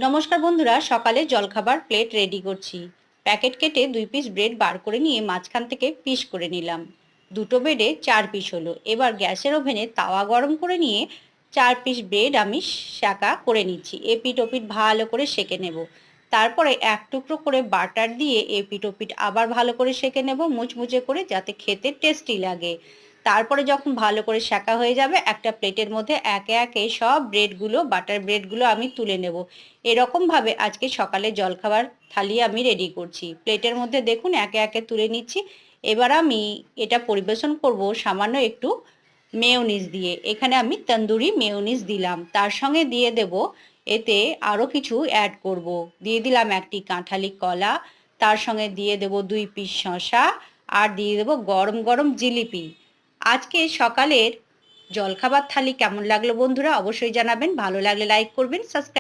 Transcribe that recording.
নমস্কার বন্ধুরা, সকালে জলখাবার প্লেট রেডি করছি। প্যাকেট কেটে 2 পিস ব্রেড বার করে নিয়ে মাঝখান থেকে পিস করে নিলাম। দুটো ব্রেডে 4 পিস হলো। এবার গ্যাসের ওভেনে তাওয়া গরম করে নিয়ে 4 পিস ব্রেড আমি সেঁকা করে নিচ্ছি। এপিট ওপিট ভালো করে সেঁকে নেব। তারপরে এক টুকরো করে বাটার দিয়ে এপিট ওপিট আবার ভালো করে সেঁকে নেব, মুচমুচে করে, যাতে খেতে টেস্টি লাগে। তারপরে যখন ভালো করে সেঁকা হয়ে যাবে, একটা প্লেটের মধ্যে একে একে সব ব্রেডগুলো, বাটার ব্রেডগুলো আমি তুলে নেব। এরকমভাবে আজকে সকালে জলখাবার থালি আমি রেডি করছি। প্লেটের মধ্যে দেখুন একে একে তুলে নিচ্ছি। এবার আমি এটা পরিবেশন করব সামান্য একটু মেয়োনিজ দিয়ে। এখানে আমি তন্দুরি মেয়োনিজ দিলাম, তার সঙ্গে দিয়ে দেব এতে আরও কিছু অ্যাড করব। দিয়ে দিলাম একটি কাঁঠালি কলা, তার সঙ্গে দিয়ে দেব 2 পিস শসা, আর দিয়ে দেব গরম গরম জিলিপি। আজকে সকালের জলখাবার থালি কেমন লাগলো বন্ধুরা, অবশ্যই জানাবেন। ভালো লাগলে লাইক করবেন, সাবস্ক্রাইব